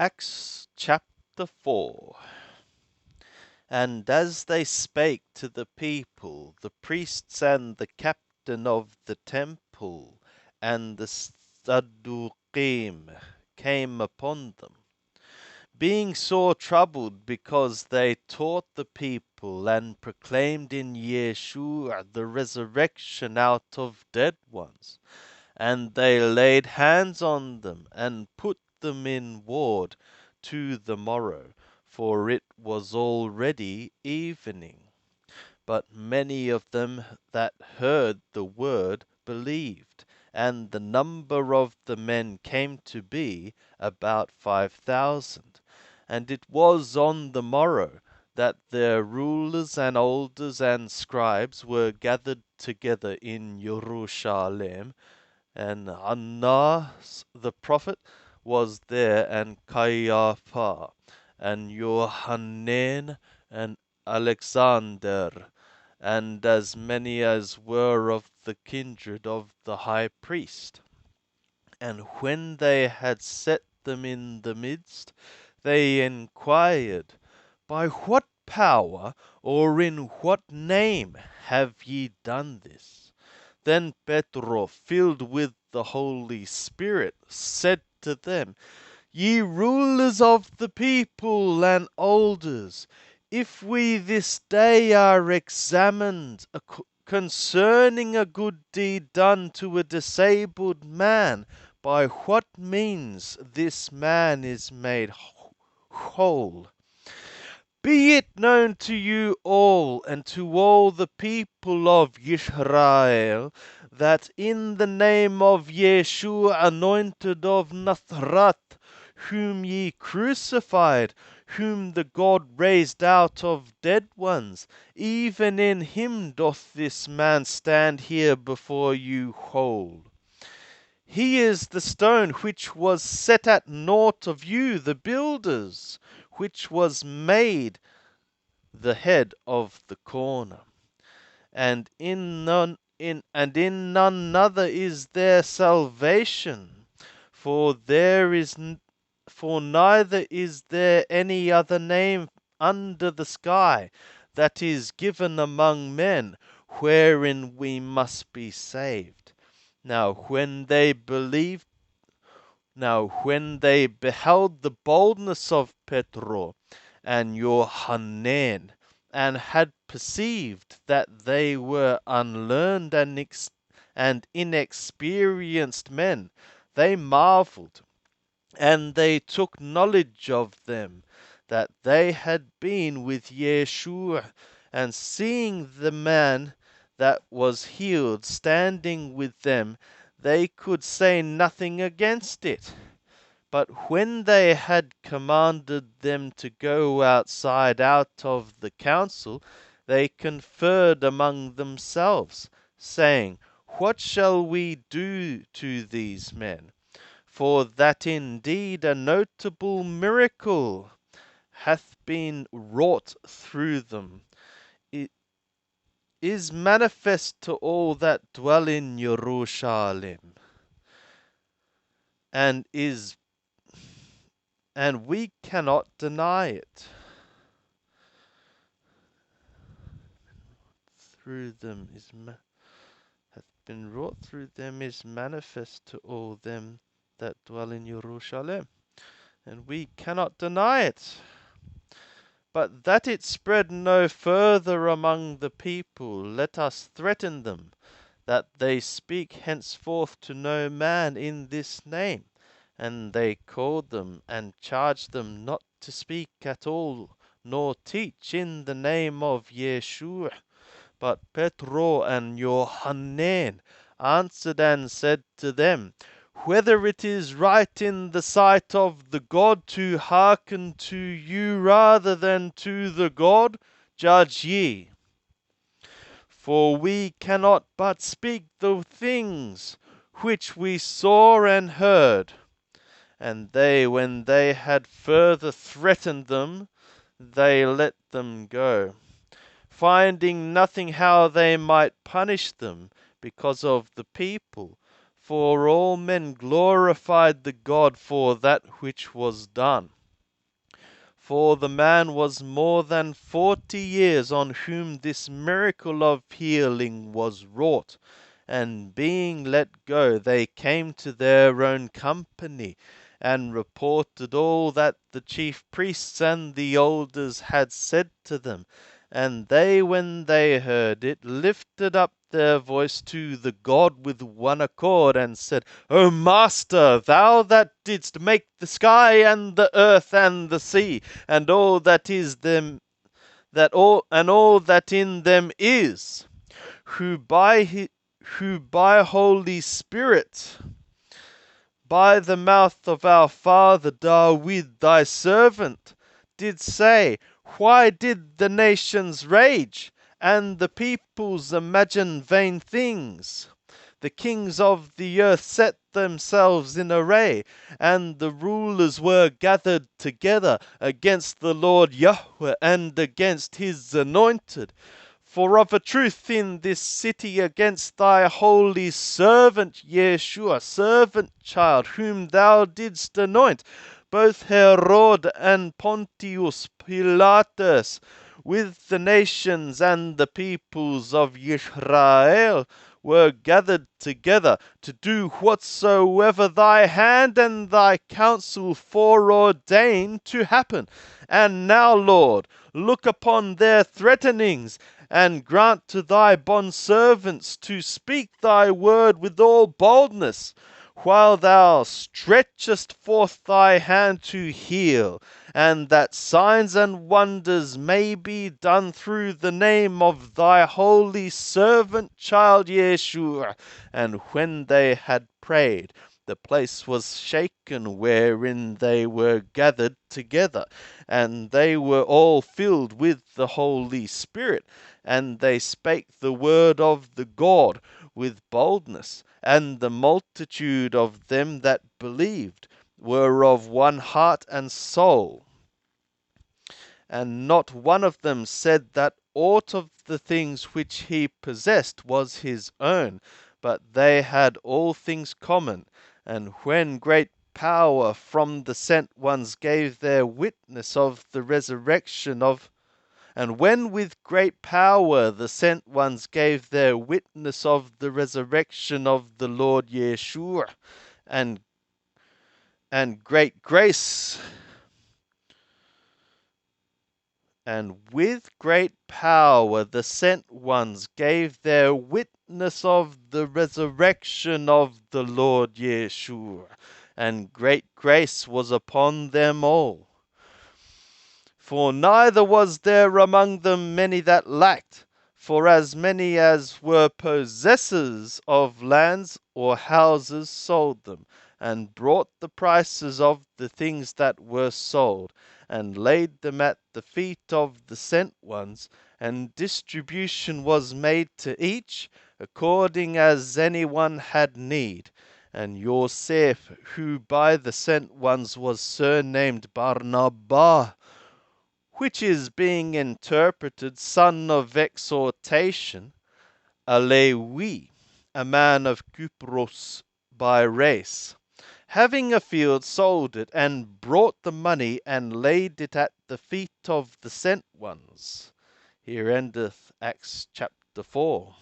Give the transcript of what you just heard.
Acts chapter 4. And as they spake to the people, the priests and the captain of the temple and the Sadducees came upon them, being sore troubled because they taught the people and proclaimed in Yeshua the resurrection out of dead ones. And they laid hands on them and put them in ward to the morrow, for it was already evening. But many of them that heard the word believed, and the number of the men came to be about 5,000. And it was on the morrow that their rulers and elders and scribes were gathered together in Jerusalem, and Annas the prophet was there, and Caiaphas, and Johanan, and Alexander, and as many as were of the kindred of the high priest. And when they had set them in the midst, they inquired, By what power or in what name have ye done this? Then Petro, filled with the Holy Spirit, said to them, Ye rulers of the people and elders, if we this day are examined concerning a good deed done to a disabled man, by what means this man is made whole, be it known to you all and to all the people of Israel that in the name of Yeshua, anointed of Nazareth, whom ye crucified, whom the God raised out of dead ones, even in him doth this man stand here before you whole. He is the stone which was set at naught of you, the builders, which was made the head of the corner. And in none other is there salvation, for neither is there any other name under the sky that is given among men, wherein we must be saved. Now when they beheld the boldness of Petro and Johanan, and had perceived that they were unlearned and inexperienced men, they marveled, and they took knowledge of them that they had been with Yeshua. And seeing the man that was healed standing with them, they could say nothing against it. But when they had commanded them to go outside out of the council, they conferred among themselves, saying, What shall we do to these men? For that indeed a notable miracle hath been wrought through them. It is manifest to all that dwell in Jerusalem, and we cannot deny it. Through them hath been wrought through them is manifest to all them that dwell in Jerusalem, and we cannot deny it. But that it spread no further among the people, let us threaten them, that they speak henceforth to no man in this name. And they called them and charged them not to speak at all, nor teach in the name of Yeshua. But Petro and Johanan answered and said to them, Whether it is right in the sight of the God to hearken to you rather than to the God, judge ye. For we cannot but speak the things which we saw and heard. And they, when they had further threatened them, they let them go, finding nothing how they might punish them because of the people. For all men glorified the God for that which was done. For the man was more than 40 years on whom this miracle of healing was wrought. And being let go, they came to their own company, and reported all that the chief priests and the elders had said to them. And they, when they heard it, lifted up their voice to the God with one accord, and said, O Master, thou that didst make the sky and the earth and the sea, and all that is them, all that in them is, who by Holy Spirit, by the mouth of our father David thy servant, did say, why did the nations rage, and the peoples imagine vain things? The kings of the earth set themselves in array, and the rulers were gathered together against the Lord Yahweh and against his anointed. For of a truth in this city against thy holy servant Yeshua, servant child, whom thou didst anoint, both Herod and Pontius Pilatus, with the nations and the peoples of Israel, were gathered together to do whatsoever thy hand and thy counsel foreordained to happen. And now, Lord, look upon their threatenings, and grant to thy bondservants to speak thy word with all boldness, while thou stretchest forth thy hand to heal, and that signs and wonders may be done through the name of thy holy servant child Yeshua. And when they had prayed, the place was shaken wherein they were gathered together, and they were all filled with the Holy Spirit, and they spake the word of the God with boldness. And the multitude of them that believed were of one heart and soul. And not one of them said that aught of the things which he possessed was his own, but they had all things common. And when great power from the sent ones gave their witness of the resurrection of and when with great power the sent ones gave their witness of the resurrection of the Lord Yeshua, and great grace, and with great power the sent ones gave their witness of the resurrection of the Lord Yeshua, and great grace was upon them all. For neither was there among them many that lacked, for as many as were possessors of lands or houses sold them, and brought the prices of the things that were sold, and laid them at the feet of the sent ones, and distribution was made to each, according as any one had need. And Yosef, who by the sent ones was surnamed Barnabas, which is being interpreted son of exhortation, a Lewi, a man of Cyprus by race, having a field, sold it, and brought the money, and laid it at the feet of the sent ones. Here endeth Acts chapter 4.